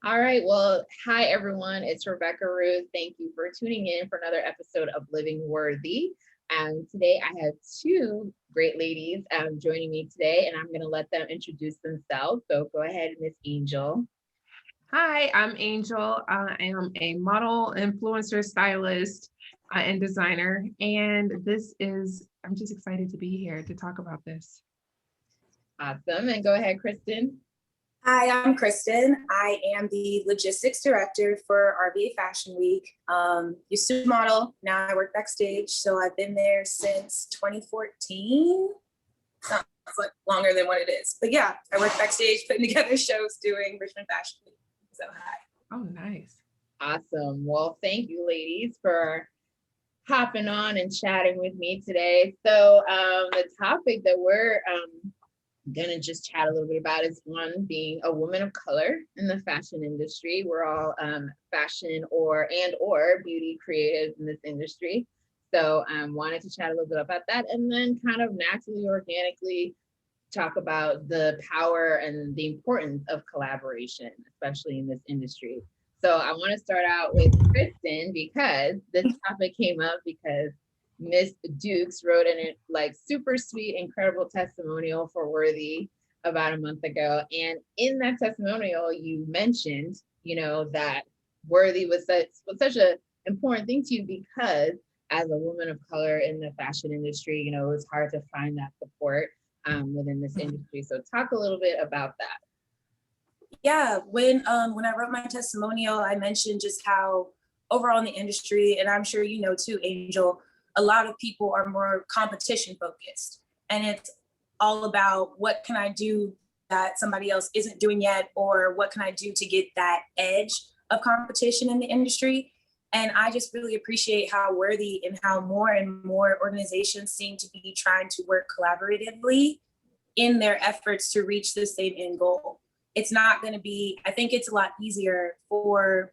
All right. Well, hi, everyone. It's Rebeckah Ruth. Thank you for tuning in for another episode of Living Worthy. Today, I have two great ladies joining me today, and I'm going to let them introduce themselves. So go ahead, Miss Angel. Hi, I'm Angel. I am a model, influencer, stylist, and designer. I'm just excited to be here to talk about this. Awesome. And go ahead, Kristin. Hi, I'm Kristin. I am the logistics director for RVA Fashion Week. Used to model, now I work backstage. So I've been there since 2014. Sounds like longer than what it is. But yeah, I work backstage putting together shows doing Richmond Fashion Week. So hi. Oh, nice. Awesome. Well, thank you, ladies, for hopping on and chatting with me today. So the topic that we're gonna just chat a little bit about is one being a woman of color in the fashion industry. We're all fashion or beauty creatives in this industry. So wanted to chat a little bit about that, and then kind of naturally, organically talk about the power and the importance of collaboration, especially in this industry. So I want to start out with Kristin because this topic came up because Miss Dukes wrote in it like super sweet, incredible testimonial for Worthy about a month ago. And in that testimonial, you mentioned, that Worthy was such an important thing to you because as a woman of color in the fashion industry, it was hard to find that support within this industry. So talk a little bit about that. Yeah, when I wrote my testimonial, I mentioned just how overall in the industry, and I'm sure you know too, Angel, a lot of people are more competition focused. And it's all about what can I do that somebody else isn't doing yet, or what can I do to get that edge of competition in the industry. And I just really appreciate how Worthy and how more and more organizations seem to be trying to work collaboratively in their efforts to reach the same end goal. It's not going to be, I think it's a lot easier for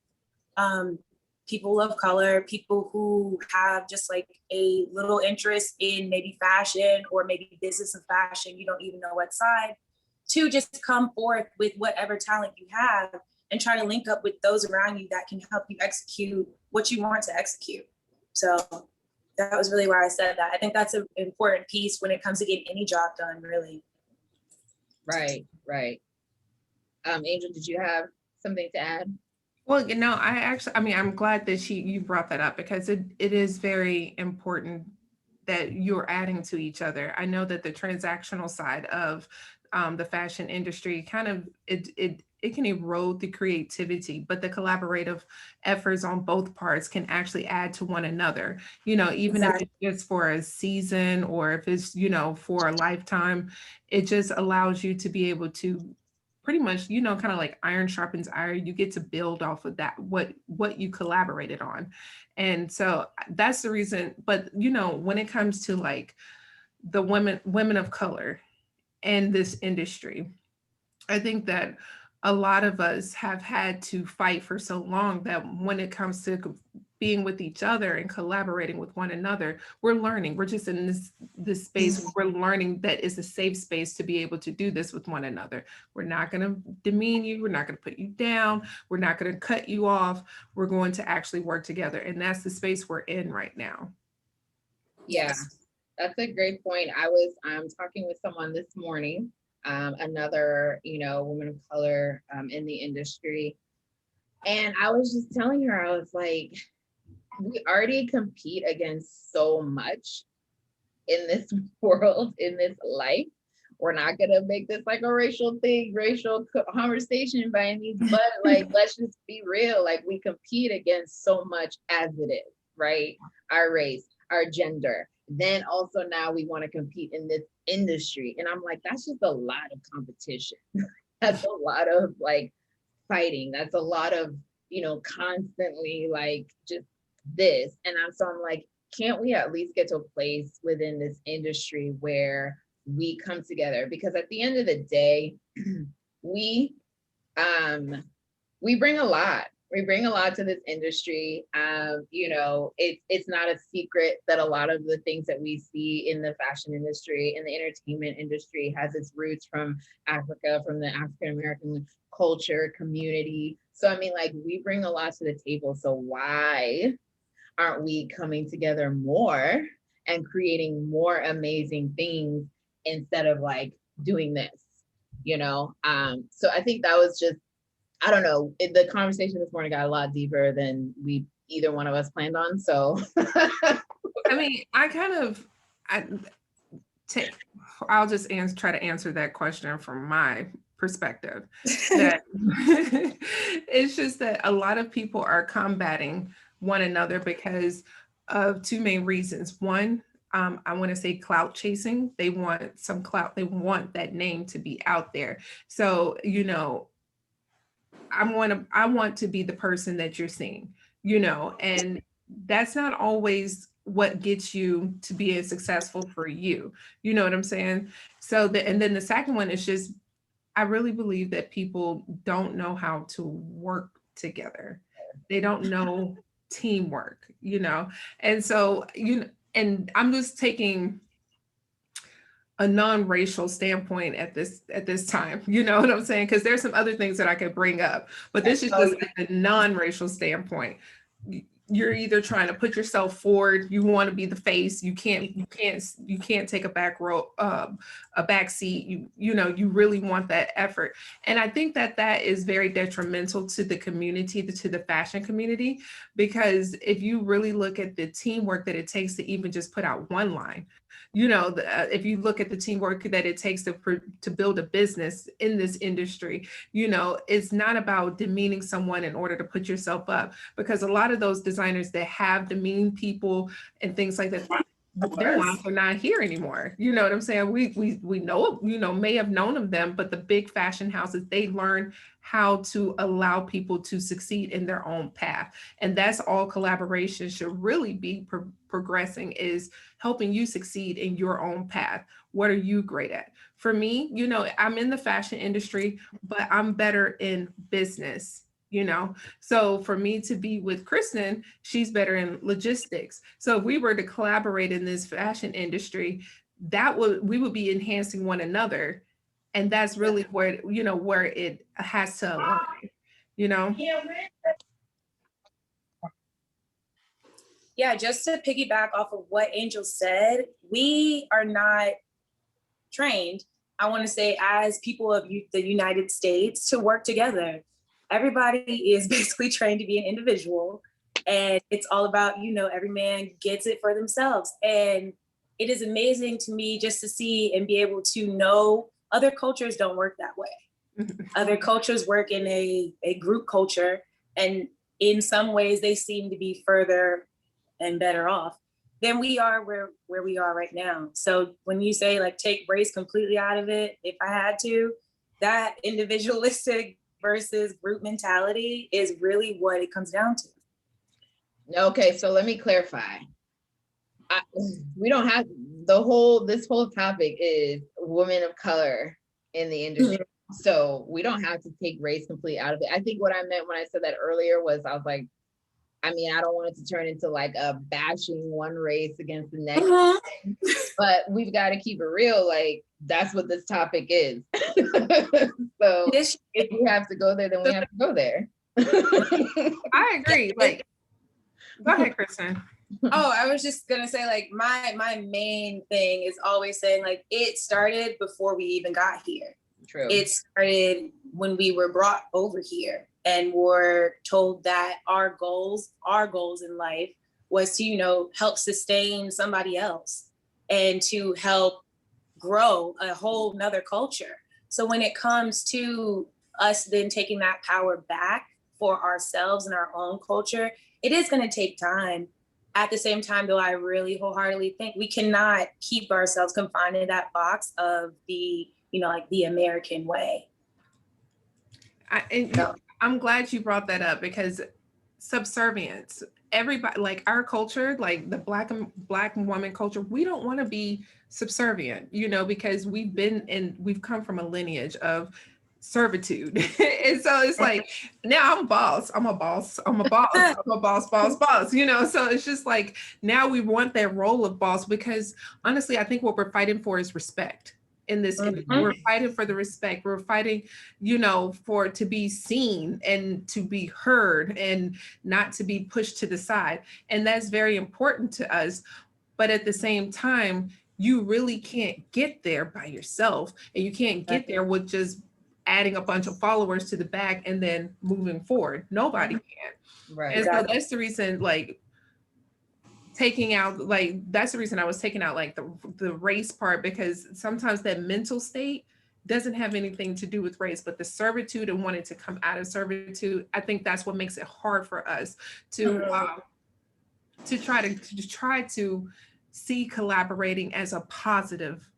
people of color, people who have just like a little interest in maybe fashion or maybe business of fashion, you don't even know what side, to just come forth with whatever talent you have and try to link up with those around you that can help you execute what you want to execute. So that was really why I said that. I think that's an important piece when it comes to getting any job done, really. Right. Angel, did you have something to add? Well, I'm glad that you brought that up because it is very important that you're adding to each other. I know that the transactional side of the fashion industry kind of it can erode the creativity, but the collaborative efforts on both parts can actually add to one another. Even if it's just for a season or if it's for a lifetime, it just allows you to be able to pretty much kind of like iron sharpens iron. You get to build off of that what you collaborated on. And so that's the reason. But when it comes to like the women of color in this industry, I think that a lot of us have had to fight for so long that when it comes to being with each other and collaborating with one another, we're learning. We're just in this space where we're learning that it's a safe space to be able to do this with one another. We're not going to demean you. We're not going to put you down. We're not going to cut you off. We're going to actually work together. And that's the space we're in right now. Yeah, that's a great point. I was talking with someone this morning, another, woman of color in the industry. And I was just telling her, I was like, we already compete against so much in this world, in this life. We're not gonna make this like a racial conversation by any means, but like let's just be real. Like we compete against so much as it is, right? Our race, our gender. Then also now we want to compete in this industry. And I'm like, that's just a lot of competition. That's a lot of like fighting. That's a lot of, constantly like just this. And I'm like, can't we at least get to a place within this industry where we come together? Because at the end of the day, we we bring a lot We bring a lot to this industry. You know, it's not a secret that a lot of the things that we see in the fashion industry, in the entertainment industry, has its roots from Africa, from the African American culture, community. So I mean, like, we bring a lot to the table. So why aren't we coming together more and creating more amazing things instead of like doing this, you know? So I think that was just, I don't know, the conversation this morning got a lot deeper than we either one of us planned on. So I mean, I'll just try to answer that question from my perspective. That it's just that a lot of people are combating one another because of two main reasons. One, I want to say clout chasing. They want some clout. They want that name to be out there. So, you know, I want to be the person that you're seeing, you know, and that's not always what gets you to be as successful for you. You know what I'm saying? And then the second one is just, I really believe that people don't know how to work together. They don't know teamwork, you know? And so, and I'm just taking a non-racial standpoint at this time, you know what I'm saying? Because there's some other things that I could bring up, but this is just a non-racial standpoint. You're either trying to put yourself forward, you want to be the face, you can't take a back row, a back seat, you know, you really want that effort. And I think that is very detrimental to the community, to the fashion community, because if you really look at the teamwork that it takes to even just put out one line, you know, if you look at the teamwork that it takes to build a business in this industry, you know, it's not about demeaning someone in order to put yourself up, because a lot of those designers that have demeaned people and things like that, their lives are not here anymore. You know what I'm saying? We know, you know, may have known of them, but the big fashion houses, they learn how to allow people to succeed in their own path. And that's all collaboration should really be progressing, is helping you succeed in your own path. What are you great at? For me, you know, I'm in the fashion industry, but I'm better in business. You know, so for me to be with Kristin, she's better in logistics. So if we were to collaborate in this fashion industry, we would be enhancing one another. And that's really where, you know, where it has to align, you know? Yeah, just to piggyback off of what Angel said, we are not trained, I want to say, as people of the United States to work together. Everybody is basically trained to be an individual, and it's all about, you know, every man gets it for themselves. And it is amazing to me just to see and be able to know other cultures don't work that way. Other cultures work in a group culture, and in some ways they seem to be further and better off than we are where we are right now. So when you say like take race completely out of it, if I had to, that individualistic versus group mentality is really what it comes down to. Okay, so let me clarify. We don't have this whole topic is women of color in the industry. Mm-hmm. So we don't have to take race completely out of it. I think what I meant when I said that earlier was, I was like, I mean, I don't want it to turn into like a bashing one race against the next, mm-hmm. But we've got to keep it real. Like, that's what this topic is. So if we have to go there, then we have to go there. I agree. Like, go ahead, Kristin. Oh, I was just gonna say, like, my main thing is always saying, like, it started before we even got here. True. It started when we were brought over here and were told that our goals in life was to, you know, help sustain somebody else and to help grow a whole nother culture. So when it comes to us then taking that power back for ourselves and our own culture, it is going to take time. At the same time, though, I really wholeheartedly think we cannot keep ourselves confined in that box of the, you know, like the American way. I'm glad you brought that up, because subservience, everybody, like our culture, like the black woman culture, we don't want to be subservient, you know, because we've come from a lineage of servitude. And so it's like, now I'm a boss, boss, you know? So it's just like, now we want that role of boss, because honestly, I think what we're fighting for is respect in this industry. We're fighting for the respect. We're fighting, you know, for to be seen and to be heard and not to be pushed to the side. And that's very important to us. But at the same time, you really can't get there by yourself, and you can't get there with just adding a bunch of followers to the back and then moving forward. Nobody can. Right. And so that's the reason, like, that's the reason I was taking out like the race part, because sometimes that mental state doesn't have anything to do with race, but the servitude and wanting to come out of servitude, I think that's what makes it hard for us to try to see collaborating as a positive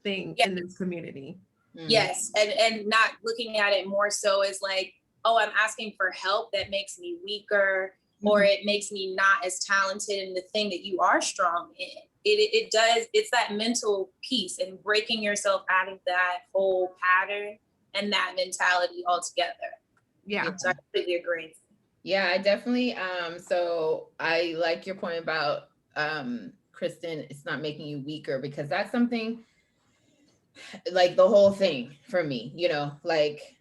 thing in this community. Yes, and not looking at it more so as like, oh, I'm asking for help that makes me weaker, or it makes me not as talented in the thing that you are strong in. It does, it's that mental piece and breaking yourself out of that whole pattern and that mentality altogether. Yeah. So I completely agree. Yeah, I definitely, so I like your point about, Kristin, it's not making you weaker, because that's something, like the whole thing for me, you know, like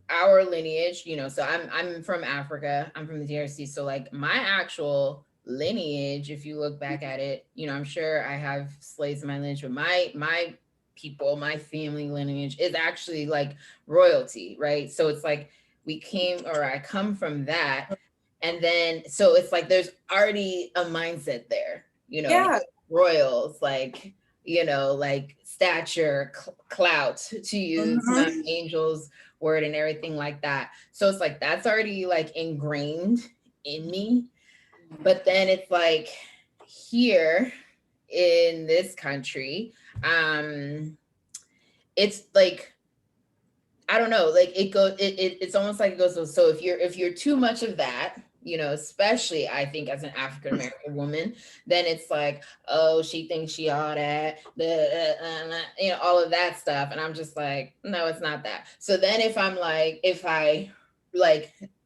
our lineage, you know, so I'm from Africa, I'm from the DRC, so like my actual lineage, if you look back at it, you know, I'm sure I have slaves in my lineage, but my people, my family lineage is actually like royalty, right? So it's like I come from that, and then so it's like there's already a mindset there, you know, like royals, like, you know, like stature, clout, to use Angel's word and everything like that. So it's like that's already like ingrained in me. But then it's like here in this country, it's like, I don't know, like it's almost like it goes, so if you're too much of that, you know, especially I think as an African American woman, then it's like, oh, she thinks she all that, you know, all of that stuff. And I'm just like, no, it's not that. So then if I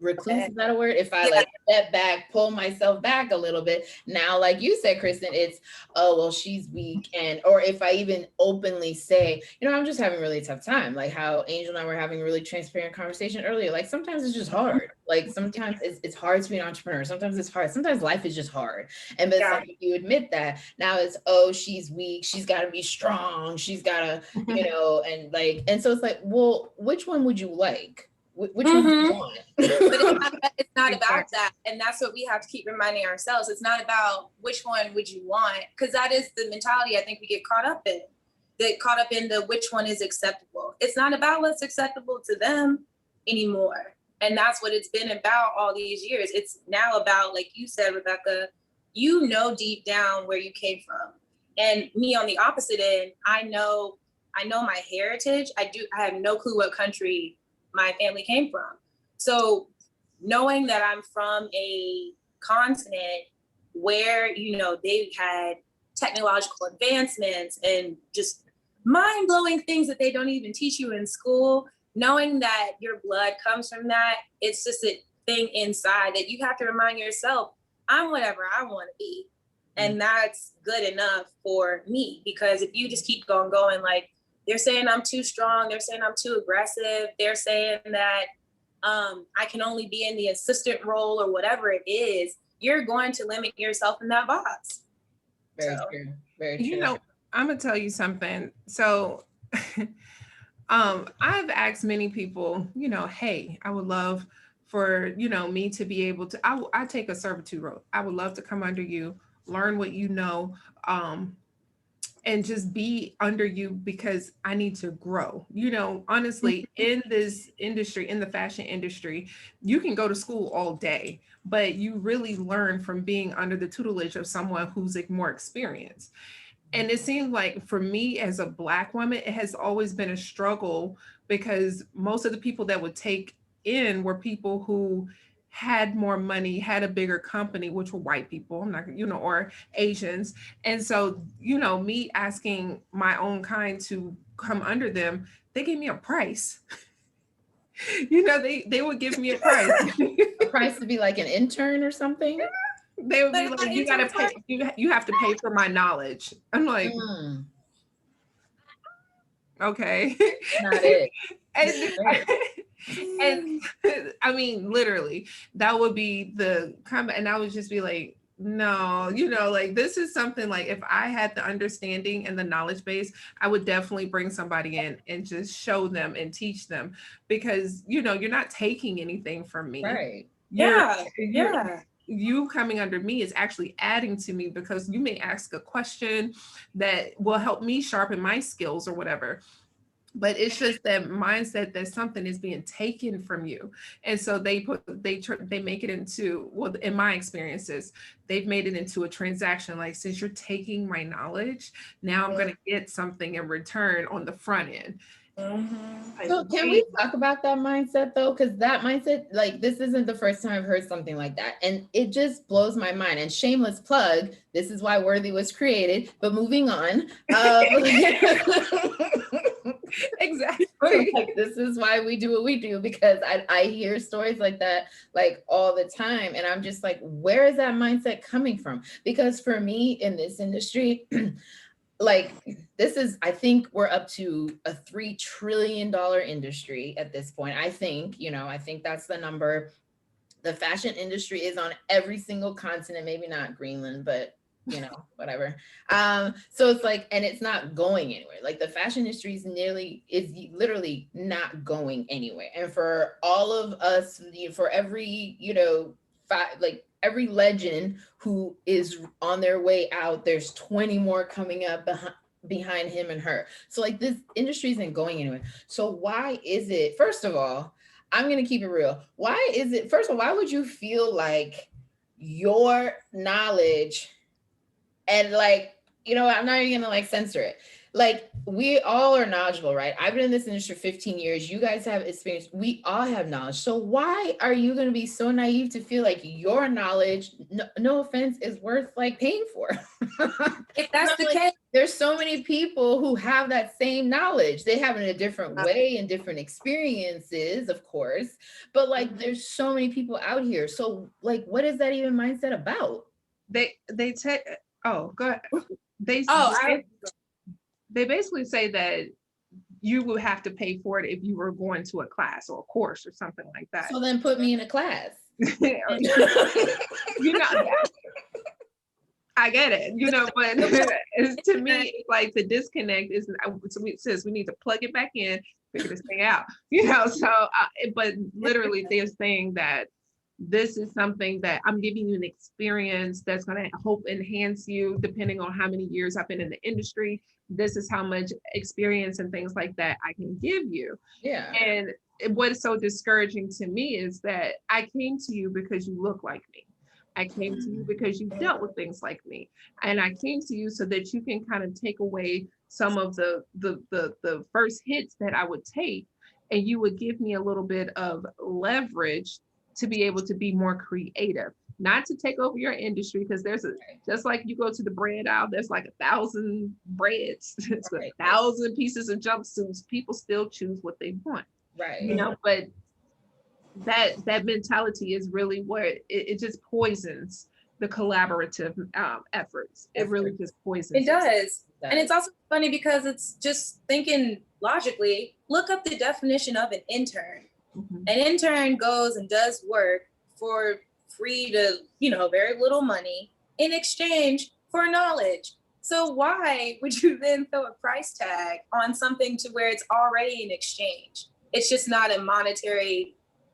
recluse, is that a word? If I like step back, pull myself back a little bit, now, like you said, Kristin, it's, oh, well, she's weak. And, or if I even openly say, you know, I'm just having a really tough time, like how Angel and I were having a really transparent conversation earlier. Like sometimes it's just hard. Like sometimes it's hard to be an entrepreneur. Sometimes it's hard. Sometimes life is just hard. And but it's like, if you admit that, now it's, oh, she's weak. She's got to be strong. She's got to, you know, and like, and so it's like, well, which one would you like? Which one do you want? But it's not about that. And that's what we have to keep reminding ourselves. It's not about which one would you want, because that is the mentality I think we get caught up in. Get caught up in the which one is acceptable. It's not about what's acceptable to them anymore. And that's what it's been about all these years. It's now about, like you said, Rebeckah, you know deep down where you came from. And me on the opposite end, I know my heritage. I have no clue what country my family came from. So knowing that I'm from a continent where, you know, they had technological advancements and just mind-blowing things that they don't even teach you in school, knowing that your blood comes from that, it's just a thing inside that you have to remind yourself, I'm whatever I want to be. And that's good enough for me, because if you just keep going, like, they're saying I'm too strong, they're saying I'm too aggressive, they're saying that I can only be in the assistant role or whatever it is, you're going to limit yourself in that box. Very true. Very true. You know, I'm gonna tell you something. So I've asked many people, you know, hey, I would love for, you know, me to be able to, I take a servitude road. I would love to come under you, learn what you know, and just be under you, because I need to grow. You know, honestly, in this industry, in the fashion industry, you can go to school all day, but you really learn from being under the tutelage of someone who's like more experienced. And it seems like for me as a Black woman, it has always been a struggle, because most of the people that would take in were people who had more money, had a bigger company, which were white people, I'm not, you know, or Asians. And so, you know, me asking my own kind to come under them, they gave me a price. You know, they would give me a price. A price to be like an intern or something? They would be But like, my you gotta interns pay, you have to pay for my knowledge. I'm like, Mm, okay. not it. and, Right. and I mean, literally, that would be the comment. And I would just be like, no, you know, like this is something like if I had the understanding and the knowledge base, I would definitely bring somebody in and just show them and teach them because, you know, you're not taking anything from me. Right. You're, Yeah, you're, yeah. you coming under me is actually adding to me because you may ask a question that will help me sharpen my skills or whatever, but it's just that mindset that something is being taken from you. And so they make it into, well, in my experiences, they've made it into a transaction. Like, since you're taking my knowledge, now I'm going to get something in return on the front end. Mhm. So can we talk about that mindset though? Because that mindset, like this isn't the first time I've heard something like that. And it just blows my mind. And shameless plug, this is why Worthy was created. But moving on. Exactly. Like, this is why we do what we do, because I hear stories like that like all the time. And I'm just like, where is that mindset coming from? Because for me in this industry, like this is, I think we're up to a $3 trillion industry at this point. I think, you know, I think that's the number. The fashion industry is on every single continent, maybe not Greenland, but you know, whatever. So it's like, and it's not going anywhere. Like the fashion industry is literally not going anywhere. And for all of us, for every, you know, like every legend who is on their way out, there's 20 more coming up behind him and her. So like this industry isn't going anywhere. So why is it, first of all, I'm going to keep it real. Why is it, first of all, why would you feel like your knowledge and like, you know, I'm not even going to like censor it. Like we all are knowledgeable, right? I've been in this industry 15 years. You guys have experience. We all have knowledge. So why are you going to be so naive to feel like your knowledge, no offense, is worth like paying for? If that's the Like, case, there's so many people who have that same knowledge. They have it in a different way and different experiences, of course. But like, there's so many people out here. So like, what is that even mindset about? They take, oh, go ahead. They, oh, they basically say that you would have to pay for it if you were going to a class or a course or something like that. So then put me in a class. You know, I get it, you know, but to me, it's like the disconnect is, since we need to plug it back in, figure this thing out, you know, so, but literally they're saying that this is something that I'm giving you an experience that's going to help enhance you depending on how many years I've been in the industry. This is how much experience and things like that I can give you. Yeah. And what is so discouraging to me is that I came to you because you look like me. I came to you because you dealt with things like me. And I came to you so that you can kind of take away some of the first hits that I would take, and you would give me a little bit of leverage to be able to be more creative, not to take over your industry, because there's just like you go to the brand aisle, there's like 1,000 brands, it's 1,000 pieces of jumpsuits. People still choose what they want, Right. you know, but that mentality is really where it just poisons the collaborative efforts. It really just poisons. It does. And it's also funny because it's just thinking logically, look up the definition of an intern. Mm-hmm. An intern goes and does work for free to, you know, very little money in exchange for knowledge. So why would you then throw a price tag on something to where it's already an exchange? It's just not a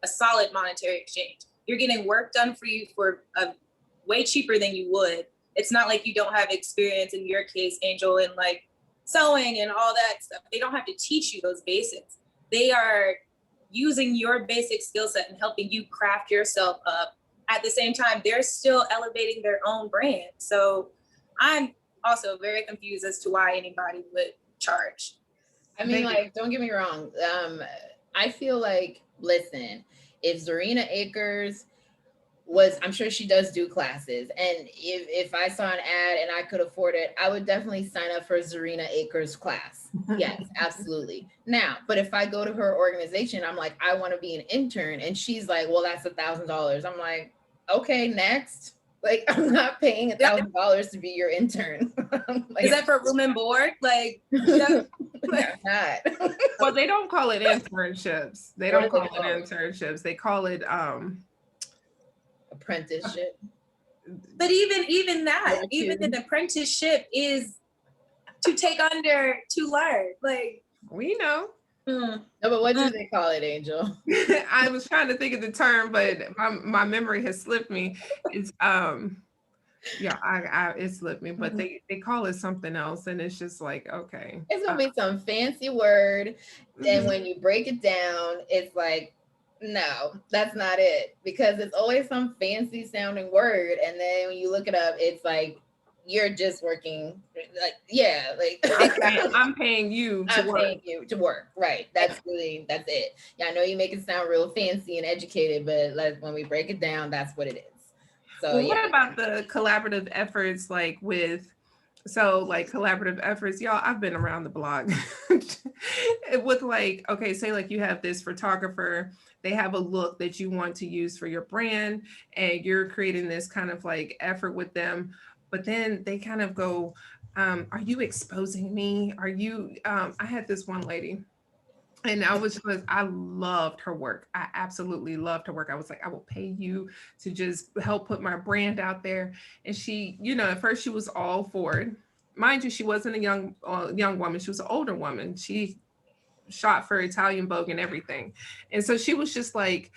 solid monetary exchange. You're getting work done for you for way cheaper than you would. It's not like you don't have experience, in your case, Angel, in like sewing and all that stuff. They don't have to teach you those basics. They are using your basic skill set and helping you craft yourself up. At the same time, they're still elevating their own brand. So I'm also very confused as to why anybody would charge. I mean, like, don't get me wrong. I feel like, listen, if Zarina Akers was, I'm sure she does do classes. And if I saw an ad and I could afford it, I would definitely sign up for Zarina Akers class. Yes, absolutely. Now, but if I go to her organization, I'm like, I want to be an intern. And she's like, well, that's $1,000. I'm like, okay, next. Like, I'm not paying $1,000 to be your intern. Like, is that for room and board? Like, I'm not. Well, they don't call it internships. They What don't do they call it call it? internships. They call it Apprenticeship. but even that, Or even two. an apprenticeship is to take under to learn. Like, we know. No, but what do they call it, Angel? I was trying to think of the term, but my memory has slipped me. It's yeah, it slipped me, but they call it something else, and it's just like, okay. It's gonna be some fancy word. And Mhm. when you break it down, it's like, no, that's not it. Because it's always some fancy sounding word. And then when you look it up, it's like you're just working. Like, yeah, like I'm paying you to I'm work. paying you to work. Right. That's it. Yeah, I know you make it sound real fancy and educated, but like when we break it down, that's what it is. So Well, yeah. what about the collaborative efforts, like like collaborative efforts, y'all, I've been around the block with like, okay, say like you have this photographer, they have a look that you want to use for your brand, and you're creating this kind of like effort with them, but then they kind of go, are you exposing me? Are you, I had this one lady, and I loved her work. I absolutely loved her work. I was like, I will pay you to just help put my brand out there. And she, at first she was all for it. Mind you, she wasn't a young woman. She was an older woman. She shot for Italian Vogue and everything. And so she was just like,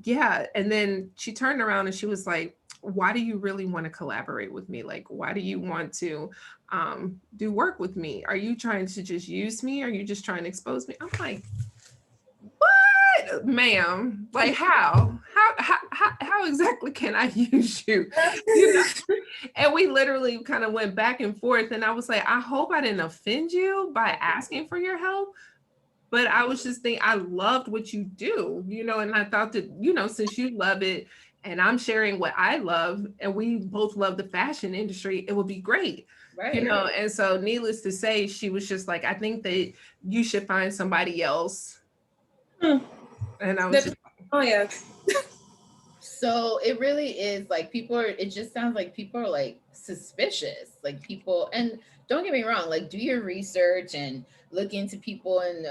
yeah. And then she turned around and she was like, why do you really want to collaborate with me? Like, why do you want to do work with me? Are you trying to just use me? Are you just trying to expose me? I'm like, what, ma'am? Like, how exactly can I use you? And we literally kind of went back and forth. And I was like, I hope I didn't offend you by asking for your help. But I was just thinking, I loved what you do, and I thought that, since you love it and I'm sharing what I love and we both love the fashion industry, it would be great. Right. And so needless to say, she was just like, I think that you should find somebody else. And I was just, oh yeah. So it really is like it just sounds like people are like suspicious, like people, and don't get me wrong, like do your research and look into people and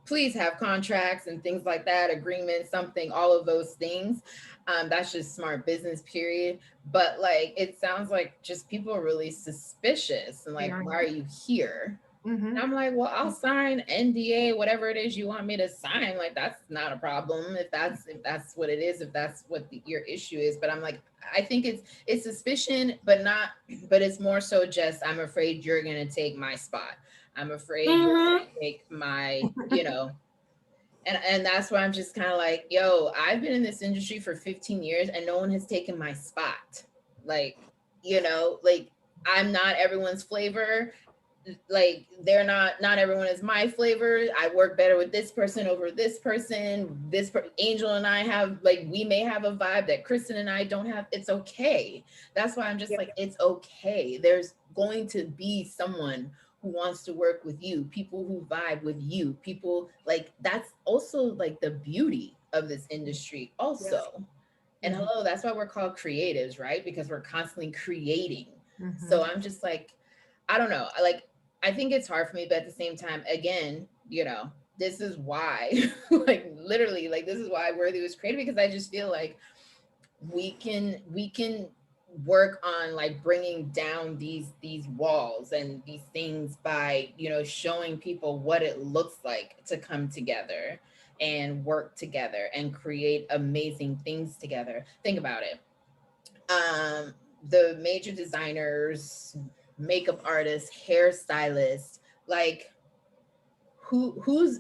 please have contracts and things like that, agreements, something, all of those things. That's just smart business, period. But like, it sounds like just people are really suspicious and like, why are you here? mm-hmm. And I'm like, well, I'll sign NDA, whatever it is you want me to sign. Like, that's not a problem if that's what it is, if that's what your issue is. But I'm like, I think it's suspicion, but it's more so just I'm afraid you're gonna take my spot. I'm afraid you're gonna take my, and that's why I'm just kind of like, yo, I've been in this industry for 15 years and no one has taken my spot. Like, like I'm not everyone's flavor. Like they're not everyone is my flavor. I work better with this person over this person. Angel and I have, like, we may have a vibe that Kristin and I don't have. It's okay. That's why I'm just like, it's okay. There's going to be someone who wants to work with you, people who vibe with you, people like, that's also like the beauty of this industry also. Yes. And hello, that's why we're called creatives, right? Because we're constantly creating. Mm-hmm. So I'm just like, I don't know. I think it's hard for me, but at the same time, again, this is why, like literally, like this is why Worthy was created, because I just feel like we can work on like bringing down these walls and these things by, showing people what it looks like to come together and work together and create amazing things together. Think about it. The major designers, makeup artists, hairstylists, like who's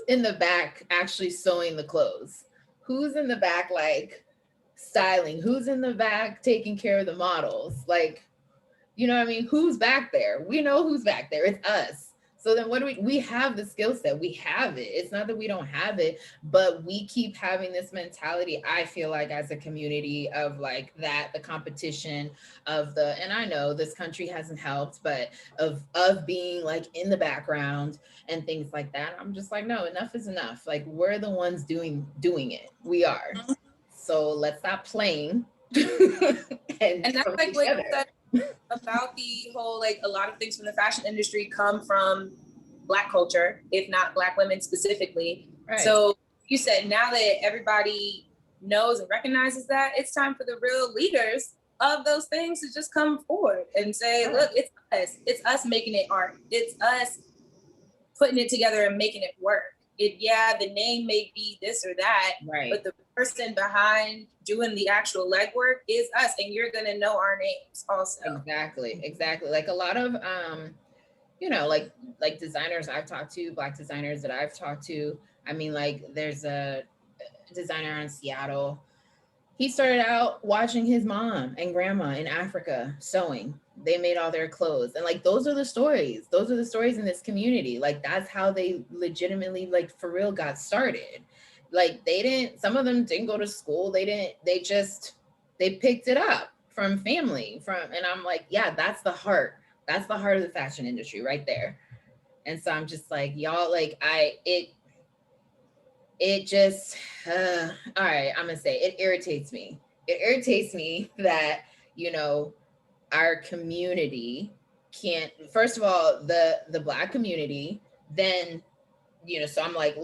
in the back actually sewing the clothes? Who's in the back like styling? Who's in the back taking care of the models? Like, you know what I mean? Who's back there? We know who's back there. It's us. So then what do we have the skill set, we have it. It's not that we don't have it, but we keep having this mentality, I feel like, as a community, of like that, the competition of the, and I know this country hasn't helped, but of being like in the background and things like that. I'm just like, no, enough is enough. Like, we're the ones doing it. We are. So let's stop playing. And that's come like what you together. said about the whole, like, a lot of things from the fashion industry come from Black culture, if not Black women specifically. Right. So you said, now that everybody knows and recognizes that, it's time for the real leaders of those things to just come forward and say, look, it's us making it art. It's us putting it together and making it work. The name may be this or that, right, but the person behind doing the actual legwork is us, and you're gonna know our names also. Exactly. Like a lot of like designers I've talked to, Black designers that I've talked to. I mean, like, there's a designer in Seattle. He started out watching his mom and grandma in Africa sewing. They made all their clothes. And like, those are the stories. Those are the stories in this community. Like, that's how they legitimately, like, for real, got started. Like, some of them didn't go to school. They picked it up from family, and I'm like, yeah, that's the heart. That's the heart of the fashion industry right there. And so I'm just like, y'all, like, it just all right, I'm gonna say it irritates me. It irritates me that, our community can't, first of all, the Black community, then, so I'm like,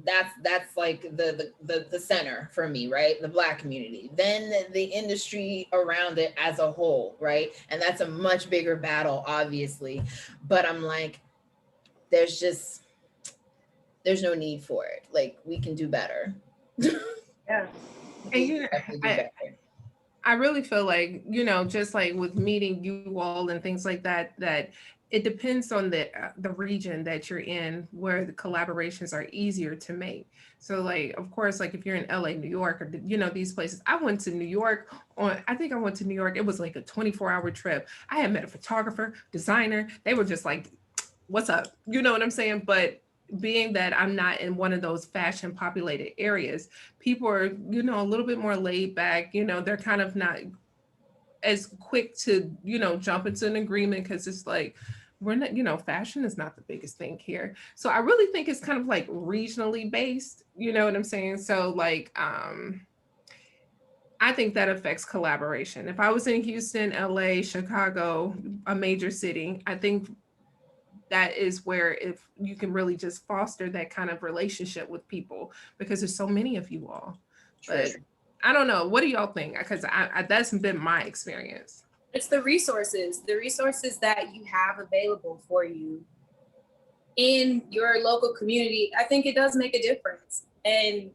that's like the center for me, right? The Black community, then the industry around it as a whole, right? And that's a much bigger battle, obviously. But I'm like, there's no need for it. Like, we can do better. Yeah. And I really feel like, just like with meeting you all and things like that, that it depends on the region that you're in, where the collaborations are easier to make. So like, of course, like if you're in LA, New York, or, these places. I went to New York it was like a 24-hour trip. I had met a photographer, designer. They were just like, what's up? You know what I'm saying? But being that I'm not in one of those fashion populated areas, people are, a little bit more laid back, they're kind of not as quick to, jump into an agreement, because it's like, we're not, fashion is not the biggest thing here. So I really think it's kind of like regionally based, you know what I'm saying? So like, I think that affects collaboration. If I was in Houston, LA, Chicago, a major city, I think that is where, if you can really just foster that kind of relationship with people, because there's so many of you all. But I don't know, what do y'all think? Because I that's been my experience. It's the resources that you have available for you in your local community. I think it does make a difference. And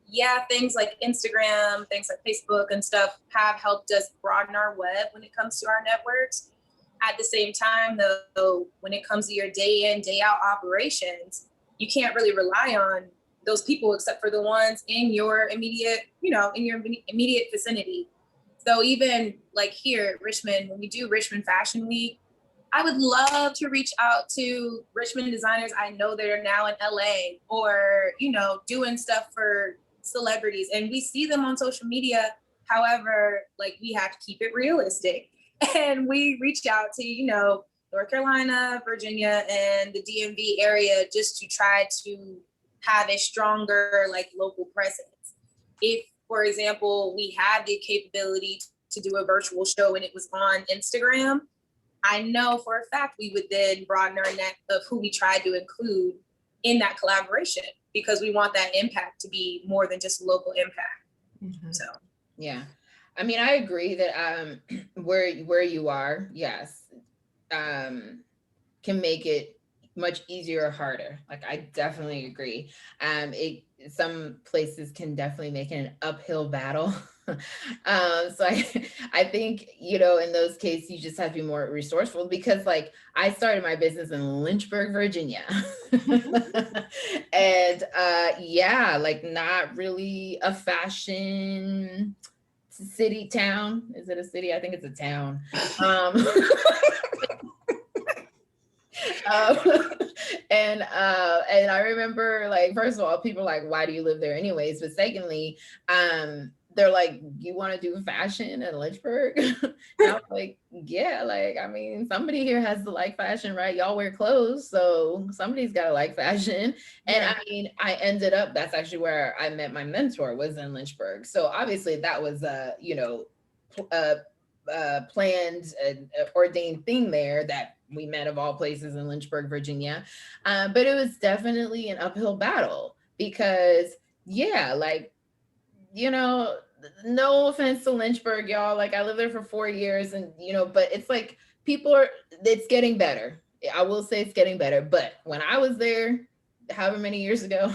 things like Instagram, things like Facebook and stuff have helped us broaden our web when it comes to our networks. At the same time, though, when it comes to your day in, day out operations, you can't really rely on those people except for the ones in your immediate, immediate vicinity. So even like here at Richmond, when we do Richmond Fashion Week, I would love to reach out to Richmond designers I know that are now in LA, or, doing stuff for celebrities. And we see them on social media. However, like, we have to keep it realistic. And we reach out to, North Carolina, Virginia, and the DMV area, just to try to have a stronger, like, local presence. If, for example, we had the capability to do a virtual show and it was on Instagram, I know for a fact we would then broaden our net of who we try to include in that collaboration, because we want that impact to be more than just local impact. Mm-hmm. So, yeah. I mean, I agree that where you are, yes, can make it much easier or harder. Like, I definitely agree. Some places can definitely make it an uphill battle. So I think, in those cases, you just have to be more resourceful, because like, I started my business in Lynchburg, Virginia. And like, not really a fashion town. Is it a city? I think it's a town. um, and I remember, like, first of all, people were like, why do you live there anyways? But secondly, they're like, you want to do fashion in Lynchburg? And I was like, yeah, like, I mean, somebody here has to like fashion, right? Y'all wear clothes, so somebody's got to like fashion. And Yeah. I mean, I ended up, that's actually where I met my mentor, was in Lynchburg. So obviously that was you know, planned, ordained thing there, that we met of all places in Lynchburg, Virginia. But it was definitely an uphill battle because, yeah, like, you know, no offense to Lynchburg, y'all. Like, I lived there for 4 years, and, you know, but it's like it's getting better. I will say it's getting better. But when I was there, however many years ago,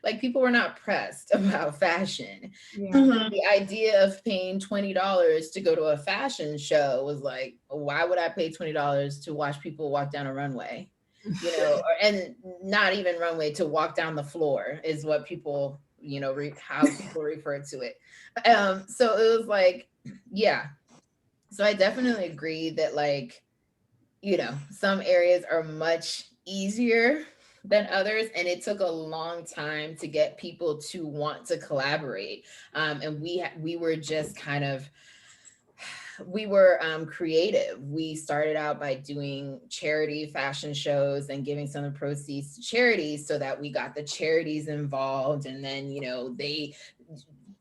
like, people were not pressed about fashion. Yeah. The idea of paying $20 to go to a fashion show was like, why would I pay $20 to watch people walk down a runway? You know, and not even runway, to walk down the floor is what people, you know, how people refer to it. So it was like, yeah. So I definitely agree that, like, you know, some areas are much easier than others, and it took a long time to get people to want to collaborate. And we were just kind of, we were creative. We started out by doing charity fashion shows and giving some of the proceeds to charities, so that we got the charities involved, and then, you know, they,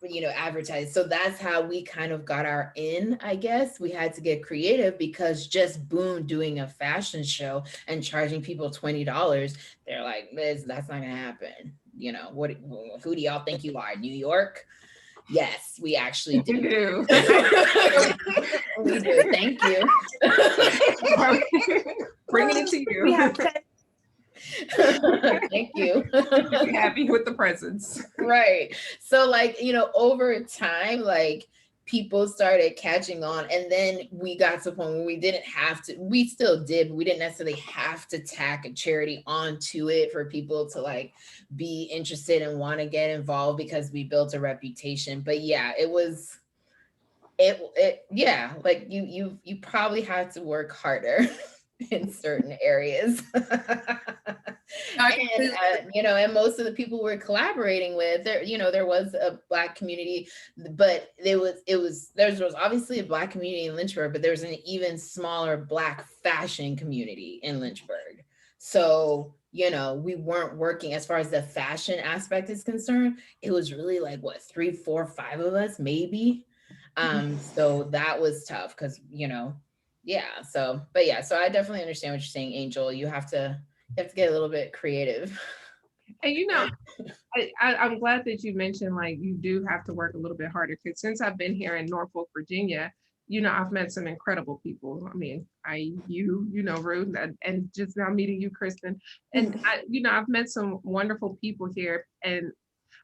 you know, advertise. So that's how we kind of got our in, I guess. We had to get creative, because just boom, doing a fashion show and charging people $20, they're like, that's not gonna happen. You know, who do y'all think you are, New York? Yes, we actually do. We do. Thank you. Bringing it to you. We have Thank you. Be happy with the presents. Right. So, like, you know, over time, like, people started catching on, and then we got to the point where we didn't have to, we still did, but we didn't necessarily have to tack a charity onto it for people to, like, be interested and want to get involved, because we built a reputation. But yeah, it was, yeah, like, you probably had to work harder in certain areas. And you know, and most of the people we're collaborating with, there, you know, there was a Black community, but there was obviously a Black community in Lynchburg, but there was an even smaller Black fashion community in Lynchburg. So, you know, we weren't working, as far as the fashion aspect is concerned, it was really like, what, 3, 4, 5 of us, maybe. So that was tough, because, you know, yeah. So, but yeah, so I definitely understand what you're saying, Angel. You have to get a little bit creative. And, you know, I'm glad that you mentioned, like, you do have to work a little bit harder, because since I've been here in Norfolk, Virginia, you know, I've met some incredible people. I mean, you know, Ruth, and just now meeting you, Kristin. And you know, I've met some wonderful people here. And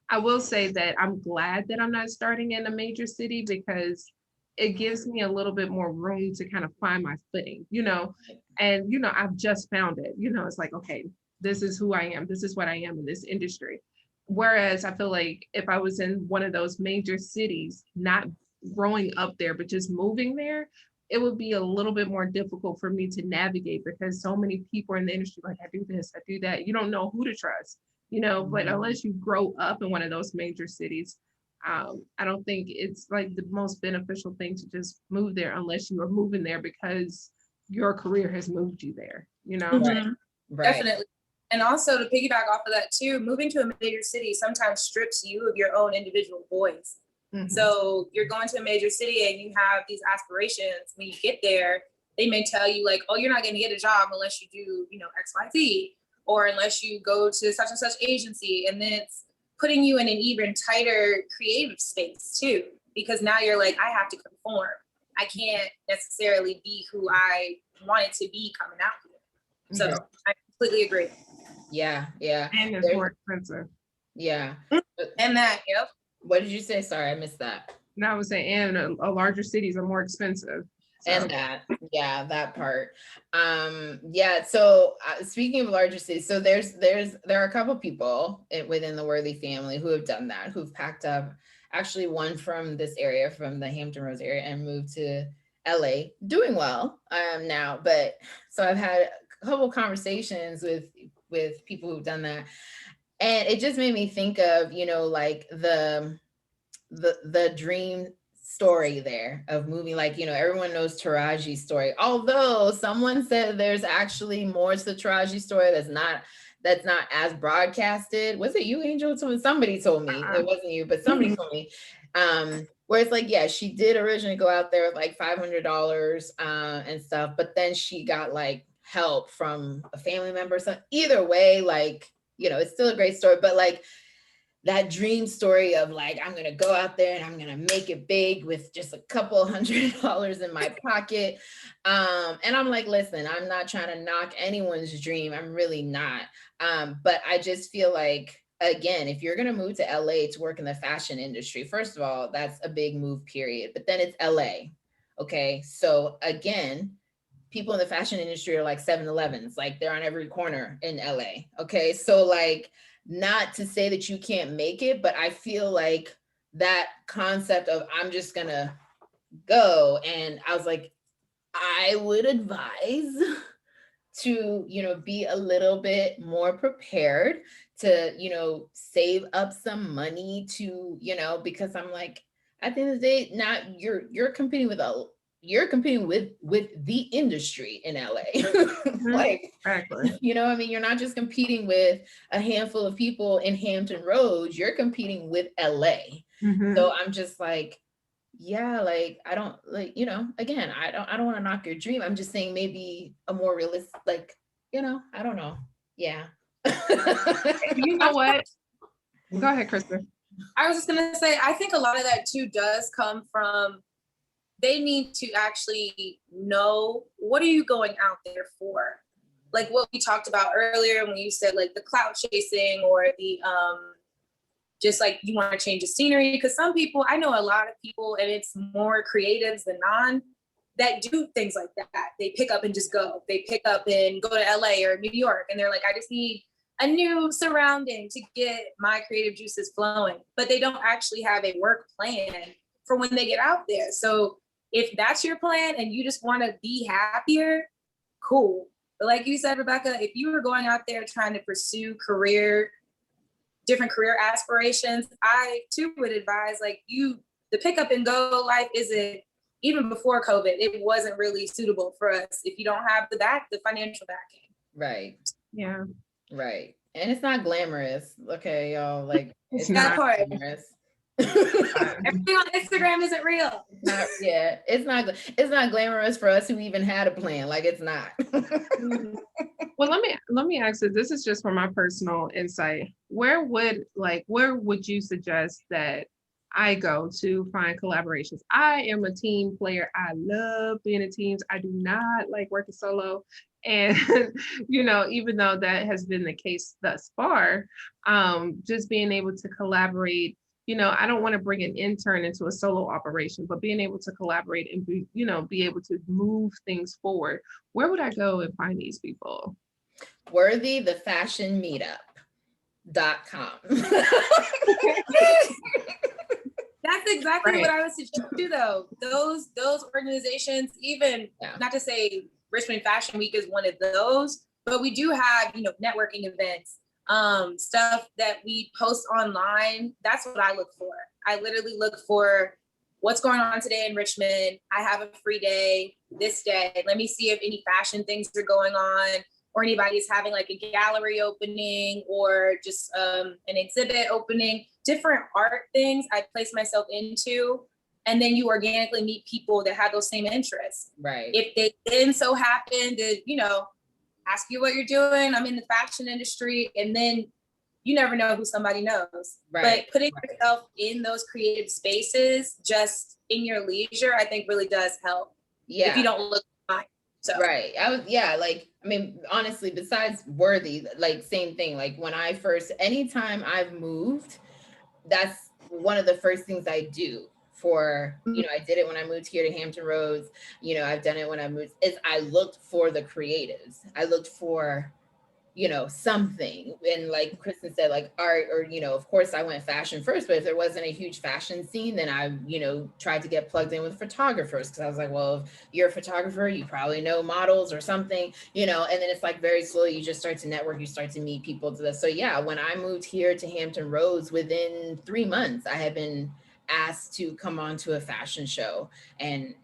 I will say that I'm glad that I'm not starting in a major city, because it gives me a little bit more room to kind of find my footing, you know. And, you know, I've just found it, you know, it's like, okay, this is who I am. This is what I am in this industry. Whereas I feel like if I was in one of those major cities, not growing up there, but just moving there, it would be a little bit more difficult for me to navigate, because so many people in the industry, like, I do this, I do that. You don't know who to trust, you know. But unless you grow up in one of those major cities, I don't think it's like the most beneficial thing to just move there, unless you are moving there because your career has moved you there, you know? Mhm. Right. Definitely. And also, to piggyback off of that too, moving to a major city sometimes strips you of your own individual voice. Mhm. So you're going to a major city and you have these aspirations. When you get there, they may tell you, like, oh, you're not going to get a job unless you do, you know, XYZ, or unless you go to such and such agency. And then it's putting you in an even tighter creative space too, because now you're like, I have to conform. I can't necessarily be who I wanted to be coming out here. So I completely agree. Yeah. And it's more expensive. Yeah. And that, yep. What did you say? Sorry, I missed that. And I was saying, and a larger cities are more expensive. So. And that, yeah, that part. Yeah. So speaking of larger cities, so there are a couple people within the Worthy family who have done that, who've packed up. Actually, one from this area, from the Hampton Roads area, and moved to LA, doing well now. But so I've had couple conversations with people who've done that, and it just made me think of, you know, like the dream story there of moving, like, you know, everyone knows Taraji's story, although someone said there's actually more to the Taraji story that's not as broadcasted. Was it you, Angel? Somebody told me. It wasn't you, but somebody told me. Where it's like, yeah, she did originally go out there with like $500 and stuff, but then she got like help from a family member. So either way, like, you know, it's still a great story, but like that dream story of like, I'm gonna go out there and I'm gonna make it big with just a couple $100 in my pocket. And I'm like, listen, I'm not trying to knock anyone's dream. I'm really not. But I just feel like, again, if you're gonna move to LA to work in the fashion industry, first of all, that's a big move, period. But then it's LA. Okay. So again, people in the fashion industry are like 7-Elevens, like they're on every corner in LA. Okay. So like, not to say that you can't make it, but I feel like that concept of I'm just gonna go, and I was like, I would advise to, you know, be a little bit more prepared to, you know, save up some money to, you know, because I'm like, at the end of the day, not you're competing with the industry in LA. Like, Exactly. you know, I mean, you're not just competing with a handful of people in Hampton Roads, you're competing with LA. So I'm just like, yeah, like I don't, like, you know, again, I don't want to knock your dream. I'm just saying maybe a more realistic, like, you know, I don't know. Yeah. You know what? Go ahead, Kristin. I was just gonna say, I think a lot of that too does come from, they need to actually know, what are you going out there for? Like what we talked about earlier when you said like the clout chasing, or the just like you want to change the scenery. Because some people, I know a lot of people, and it's more creatives than non, that do things like that. They pick up and just go. They pick up and go to LA or New York, and they're like, I just need a new surrounding to get my creative juices flowing. But they don't actually have a work plan for when they get out there. So if that's your plan and you just want to be happier, cool. But like you said, Rebeckah, if you were going out there trying to pursue different career aspirations, I too would advise, like, the pick up and go life isn't, even before COVID, it wasn't really suitable for us if you don't have the financial backing. Right. Yeah. Right. And it's not glamorous. Okay, y'all, like it's not glamorous. Everything on Instagram isn't real. It's not glamorous for us who even had a plan. Like, it's not. Well, let me ask you, this is just from my personal insight. Where would you suggest that I go to find collaborations? I am a team player. I love being in teams. I do not like working solo. And, you know, even though that has been the case thus far, just being able to collaborate, you know, I don't want to bring an intern into a solo operation, but being able to collaborate and be able to move things forward. Where would I go and find these people? Worthy, the fashion meetup.com. That's exactly what I would suggest too, though. Those organizations, even not to say Richmond Fashion Week is one of those, but we do have, you know, networking events, stuff that we post online. That's what I look for. I literally look for what's going on today in Richmond. I have a free day this day. Let me see if any fashion things are going on, or anybody's having like a gallery opening, or just an exhibit opening, different art things I place myself into. And then you organically meet people that have those same interests. Right. If they then so happen to, you know, ask you what you're doing, I'm in the fashion industry, and then you never know who somebody knows. Right. But putting yourself in those creative spaces just in your leisure, I think really does help. Yeah. If you don't look fine. So. Right. I mean, honestly, besides Worthy, like same thing. Like when anytime I've moved, that's one of the first things I do for, you know, I did it when I moved here to Hampton Roads, you know, I've done it when I moved, is I looked for the creatives. I looked for something. And like Kristin said, like art, or, of course I went fashion first, but if there wasn't a huge fashion scene, then I, tried to get plugged in with photographers. Cause I was like, well, if you're a photographer, you probably know models or something, and then it's like very slowly, you just start to network, you start to meet people to this. So yeah, when I moved here to Hampton Roads, within 3 months, I had been asked to come on to a fashion show and,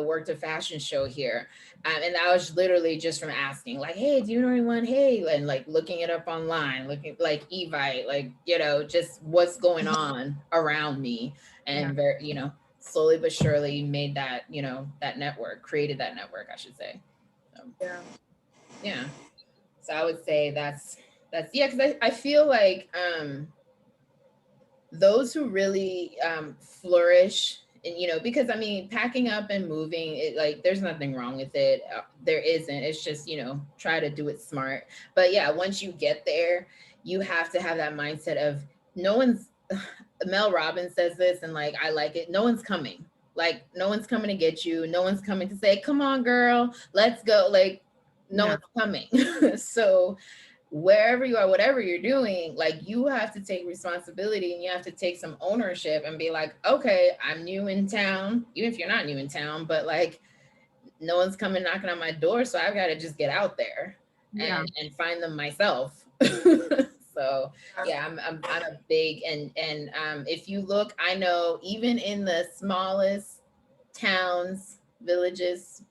worked a fashion show here. And that was literally just from asking, like, hey, do you know anyone? Hey, and like looking it up online, looking like Evite, like, just what's going on around me. And very, slowly but surely made that, that network, created that network, I should say. So, yeah. So I would say that's yeah, because I feel like those who really flourish, and because I mean, packing up and moving, it, like, there's nothing wrong with it. There isn't. It's just, try to do it smart. But yeah, once you get there, you have to have that mindset of no one's Mel Robbins says this, and like I like it, no one's coming. Like, no one's coming to get you, no one's coming to say, come on girl, let's go. Like, no one's coming. So wherever you are, whatever you're doing, like, you have to take responsibility, and you have to take some ownership and be like, okay, I'm new in town, even if you're not new in town, but like, no one's coming knocking on my door, so I've got to just get out there and find them myself. So yeah, I'm a big, and if you look, I know even in the smallest towns, villages,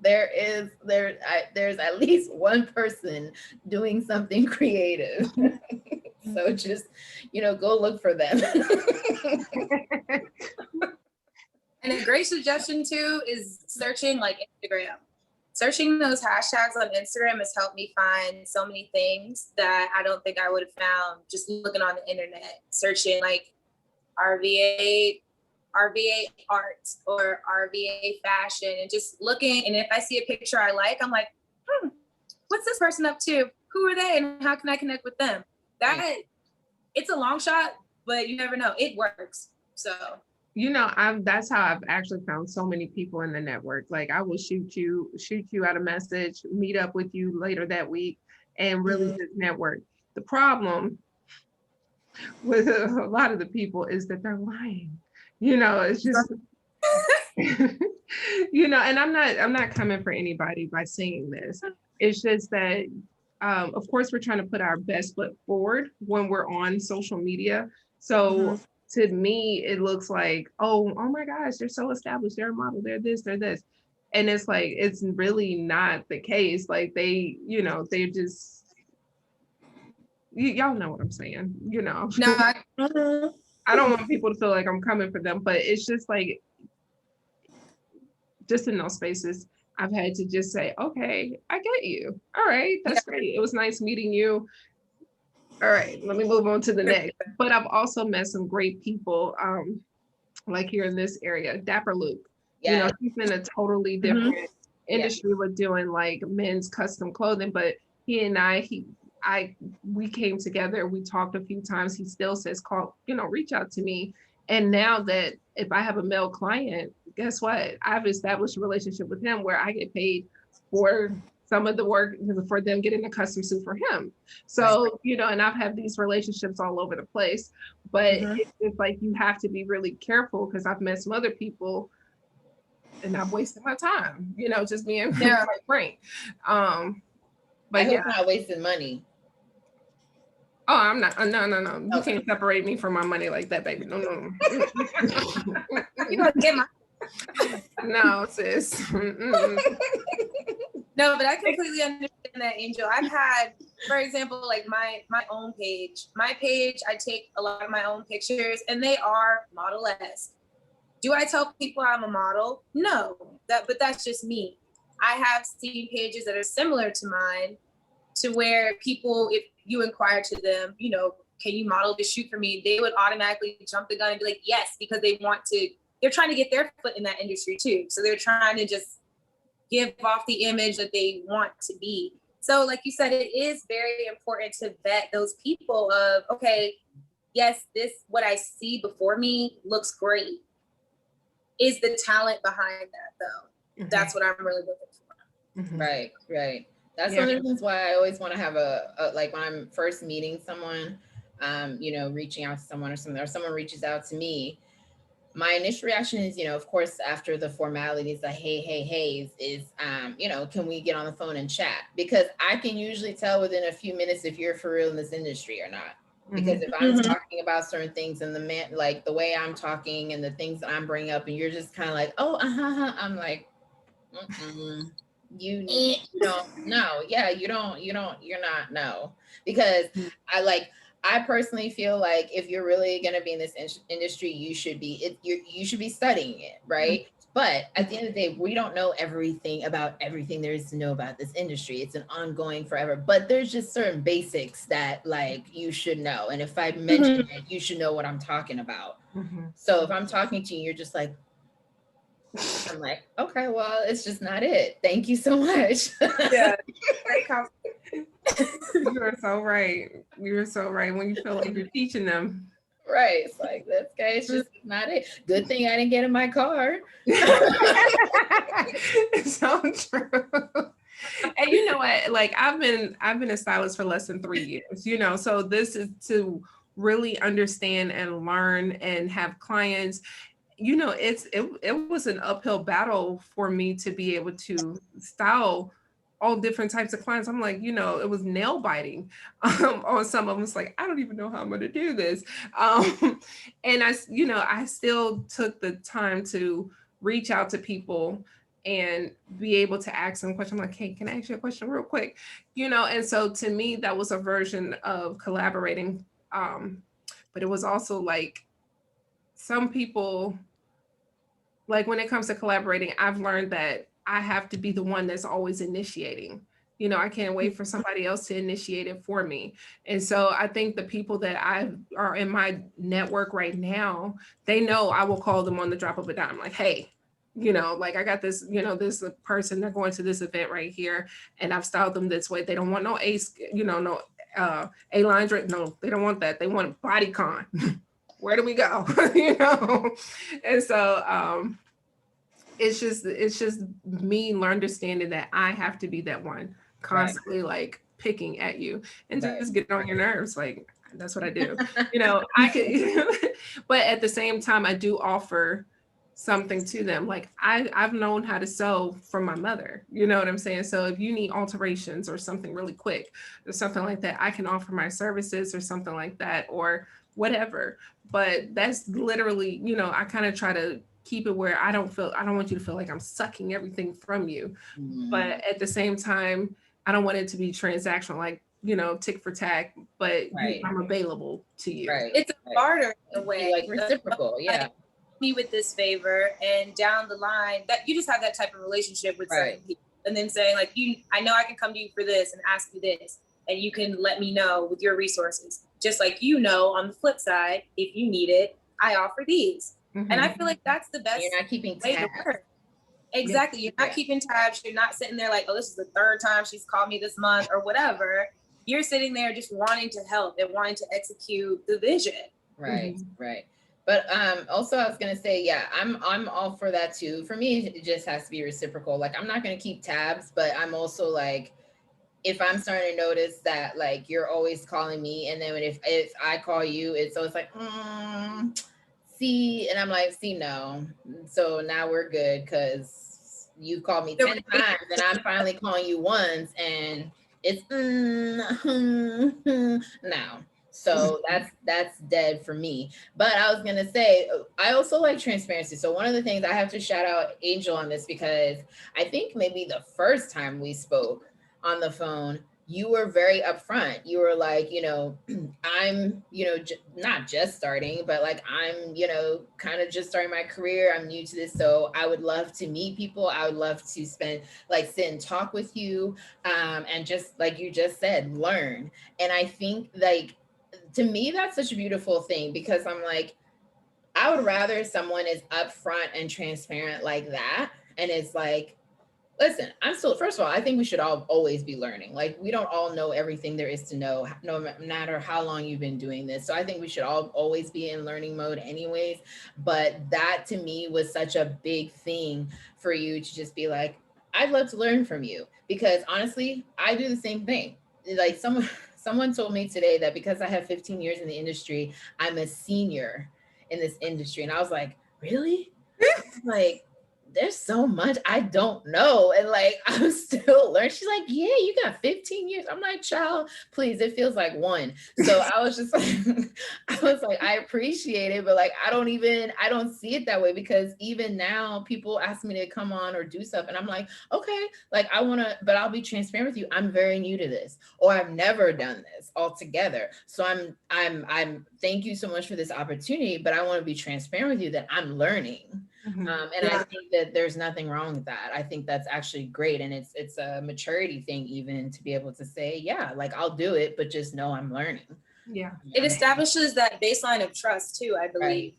there's at least one person doing something creative. So just, go look for them. And a great suggestion too is searching like Instagram. Searching those hashtags on Instagram has helped me find so many things that I don't think I would have found just looking on the internet, searching like RVA art or RVA fashion, and just looking. And if I see a picture I like, I'm like, what's this person up to? Who are they? And how can I connect with them? It's a long shot, but you never know. It works. So that's how I've actually found so many people in the network. Like, I will shoot you out a message, meet up with you later that week, and really just network. The problem with a lot of the people is that they're lying. It's just, and I'm not coming for anybody by saying this. It's just that, of course, we're trying to put our best foot forward when we're on social media. So to me, it looks like, oh my gosh, they're so established, they're a model, they're this, they're this. And it's like, it's really not the case. Like, they're just, y'all know what I'm saying, No, I don't want people to feel like I'm coming for them, but it's just like, just in those spaces, I've had to just say, okay, I get you. All right, that's great. It was nice meeting you. All right, let me move on to the next. But I've also met some great people, like here in this area, Dapper Luke. Yeah. He's in a totally different industry with doing like men's custom clothing, but he and we came together, we talked a few times. He still says, reach out to me. And now that if I have a male client, guess what? I've established a relationship with him where I get paid for some of the work for them getting a custom suit for him. So, and I've had these relationships all over the place, but it's like, you have to be really careful, because I've met some other people and I've wasted my time, just being quite frank. But I hope not wasting money. Oh, I'm not. No. You can't separate me from my money like that, baby. No. You gonna get my No, sis. No, but I completely understand that, Angel. I've had, for example, like my own page. My page, I take a lot of my own pictures, and they are model-esque. Do I tell people I'm a model? No, but that's just me. I have seen pages that are similar to mine, to where people, if you inquire to them, can you model this shoot for me? They would automatically jump the gun and be like, yes, because they're trying to get their foot in that industry too. So they're trying to just give off the image that they want to be. So like you said, it is very important to vet those people of, okay, yes, what I see before me looks great. Is the talent behind that though? That's what I'm really looking for. Right. That's Yeah. one of the reasons why I always want to have a like when I'm first meeting someone, reaching out to someone or something, or someone reaches out to me, my initial reaction is, of course, after the formalities, the hey, can we get on the phone and chat? Because I can usually tell within a few minutes if you're for real in this industry or not. Because if I'm talking about certain things and like the way I'm talking and the things that I'm bringing up, and you're just kind of like, oh, I'm like, you don't know. Yeah, you're not, no. Because I personally feel like if you're really going to be in this industry, you should be studying it, right? But at the end of the day, we don't know everything about everything there is to know about this industry. It's an ongoing forever, but there's just certain basics that like you should know. And if I mention it, you should know what I'm talking about. So if I'm talking to you, you're just like, I'm like, okay, well, it's just not it. Thank you so much. Yeah. You're so right. You're so right. When you feel like you're teaching them. Right. It's like, this guy, it's just not it. Good thing I didn't get in my car. It's so true. And you know what? Like I've been a stylist for less than 3 years, so this is to really understand and learn and have clients. It was an uphill battle for me to be able to style all different types of clients. I'm like, it was nail biting on some of them. It's like, I don't even know how I'm going to do this. And I still took the time to reach out to people and be able to ask them questions. I'm like, hey, can I ask you a question real quick? And so to me, that was a version of collaborating. But it was also like some people, like when it comes to collaborating, I've learned that I have to be the one that's always initiating. I can't wait for somebody else to initiate it for me. And so I think the people that are in my network right now, they know I will call them on the drop of a dime. Like, hey, like I got this, this person, they're going to this event right here and I've styled them this way. They don't want no no A-line drip. No, they don't want that. They want bodycon. Where do we go? And so it's just me understanding that I have to be that one constantly like picking at you and just get on your nerves. Like that's what I do. I could, but at the same time, I do offer something to them. Like I've known how to sew from my mother, you know what I'm saying? So if you need alterations or something really quick or something like that, I can offer my services or something like that or whatever. But that's literally, I kind of try to keep it where I don't want you to feel like I'm sucking everything from you. But at the same time, I don't want it to be transactional, like, tick for tack, but I'm available to you. Right. It's a barter in a way. Like reciprocal, yeah. Like, me with this favor, and down the line that you just have that type of relationship with certain people, and then saying like, I know I can come to you for this and ask you this, and you can let me know with your resources. Just like, on the flip side, if you need it, I offer these. And I feel like that's the best. You're not keeping way tabs. to work. Exactly. You're not keeping tabs. You're not sitting there like, oh, this is the third time she's called me this month or whatever. You're sitting there just wanting to help and wanting to execute the vision. Right. But also I was gonna say, yeah, I'm all for that too. For me, it just has to be reciprocal. Like I'm not gonna keep tabs, but I'm also like, if I'm starting to notice that like you're always calling me, and then if I call you, it's always like, see, and I'm like, see, no. So now we're good because you called me 10 times and I'm finally calling you once, and it's no. So that's dead for me. But I was gonna say, I also like transparency. So one of the things I have to shout out Angel on this, because I think maybe the first time we spoke on the phone, you were very upfront. You were like, I'm, not just starting, but like I'm, kind of just starting my career. I'm new to this. So I would love to meet people. I would love to sit and talk with you. And just like you just said, learn. And I think like, to me, that's such a beautiful thing, because I'm like, I would rather someone is upfront and transparent like that. And it's like, listen, first of all, I think we should all always be learning. Like we don't all know everything there is to know, no matter how long you've been doing this. So I think we should all always be in learning mode anyways. But that to me was such a big thing for you to just be like, I'd love to learn from you, because honestly, I do the same thing. Like someone told me today that because I have 15 years in the industry, I'm a senior in this industry. And I was like, really? Like, there's so much I don't know. And like, I'm still learning. She's like, yeah, you got 15 years. I'm like, child, please, it feels like one. So I was just like, I was like, I appreciate it, but like, I don't see it that way, because even now people ask me to come on or do stuff. And I'm like, okay, like I want to, but I'll be transparent with you. I'm very new to this, or I've never done this altogether. So thank you so much for this opportunity, but I want to be transparent with you that I'm learning. And I think that there's nothing wrong with that. I think that's actually great. And it's a maturity thing, even to be able to say, yeah, like I'll do it, but just know I'm learning. Yeah. It establishes that baseline of trust too, I believe.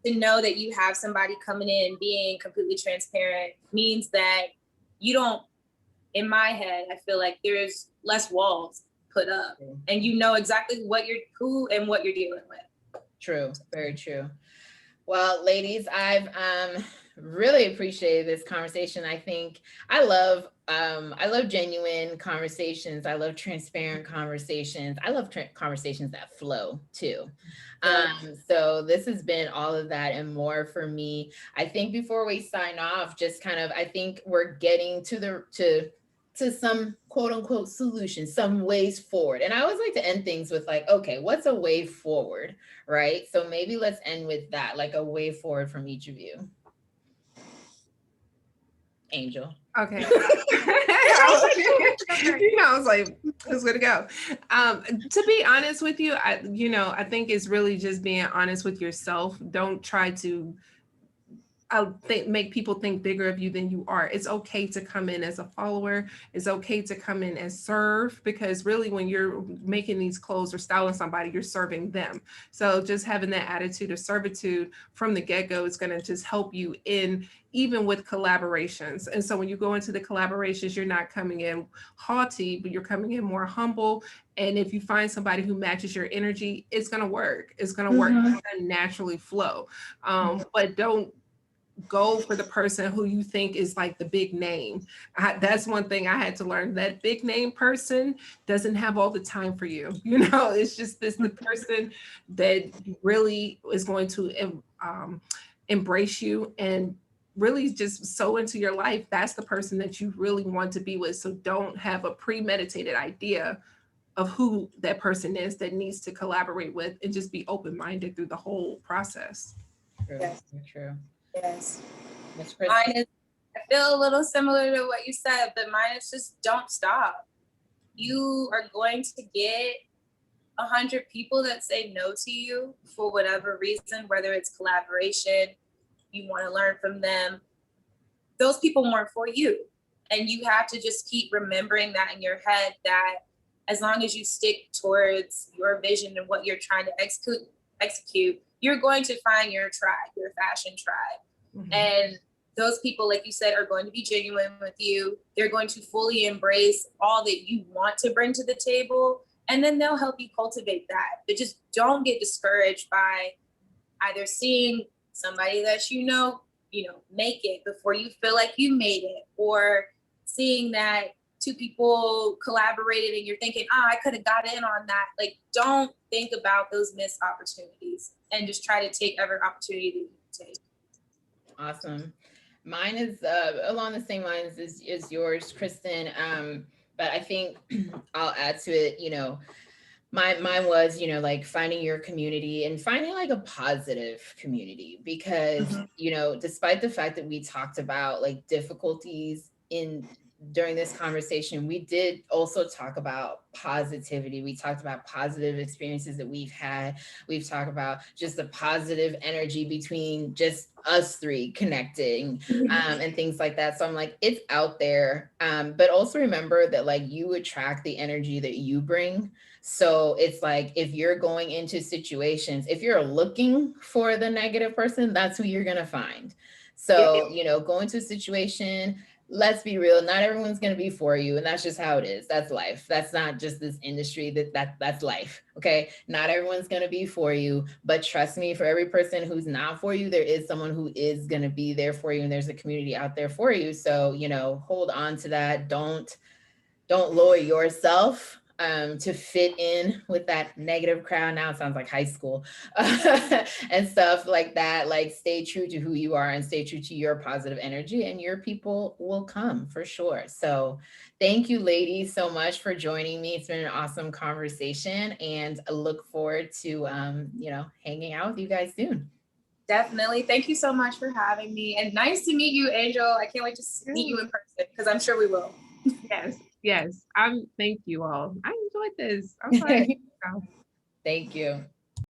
Right. To know that you have somebody coming in being completely transparent means that you don't, in my head, I feel like there's less walls put up, and you know exactly who and what you're dealing with. True. Very true. Well, ladies, I've really appreciated this conversation. I think I love genuine conversations. I love transparent conversations. I love conversations that flow too. So this has been all of that and more for me. I think before we sign off, just kind of, I think we're getting to some quote unquote solutions, some ways forward. And I always like to end things with like, okay, what's a way forward, right? So maybe let's end with that, like a way forward from each of you. Angel. Okay. I was like, who's gonna go? To be honest with you, I think it's really just being honest with yourself. Don't try to make people think bigger of you than you are. It's okay to come in as a follower. It's okay to come in and serve, because really when you're making these clothes or styling somebody, you're serving them. So just having that attitude of servitude from the get-go is going to just help you in even with collaborations. And so when you go into the collaborations, you're not coming in haughty, but you're coming in more humble. And if you find somebody who matches your energy, it's going to work. It's going to work. It's going to naturally flow. But don't go for the person who you think is like the big name. That's one thing I had to learn. That big name person doesn't have all the time for you. It's just the person that really is going to embrace you and really just sow into your life. That's the person that you really want to be with. So don't have a premeditated idea of who that person is that needs to collaborate with, and just be open-minded through the whole process. True. Yes. True. Yes. Mine is, I feel a little similar to what you said, but mine is just don't stop. You are going to get 100 people that say no to you for whatever reason, whether it's collaboration, you want to learn from them. Those people weren't for you. And you have to just keep remembering that in your head, that as long as you stick towards your vision and what you're trying to execute, you're going to find your tribe, your fashion tribe. Mm-hmm. And those people, like you said, are going to be genuine with you. They're going to fully embrace all that you want to bring to the table. And then they'll help you cultivate that. But just don't get discouraged by either seeing somebody that make it before you feel like you made it, or seeing that two people collaborated and you're thinking, I could have got in on that. Like, don't think about those missed opportunities, and just try to take every opportunity that you can take. Awesome. Mine is along the same lines as yours, Kristin. But I think I'll add to it, mine was, like finding your community and finding like a positive community, because, despite the fact that we talked about like difficulties during this conversation, we did also talk about positivity. We talked about positive experiences that we've had. We've talked about just the positive energy between just us three connecting, and things like that. So I'm like, it's out there. But also remember that like you attract the energy that you bring. So it's like, if you're going into situations, if you're looking for the negative person, that's who you're going to find. So, go into a situation, let's be real, not everyone's going to be for you, and that's just how it is. That's life. That's not just this industry. That's life. Okay, not everyone's going to be for you, but trust me, for every person who's not for you, there is someone who is going to be there for you, and there's a community out there for you. So, you know, hold on to that. Don't lower yourself to fit in with that negative crowd. Now it sounds like high school and stuff like that. Like, stay true to who you are and stay true to your positive energy, and your people will come for sure. So thank you, ladies, so much for joining me. It's been an awesome conversation, and I look forward to, you know, hanging out with you guys soon. Definitely. Thank you so much for having me, and nice to meet you, Angel. I can't wait to meet you in person, because I'm sure we will. Yes. Thank you all. I enjoyed this. I'm sorry. Thank you.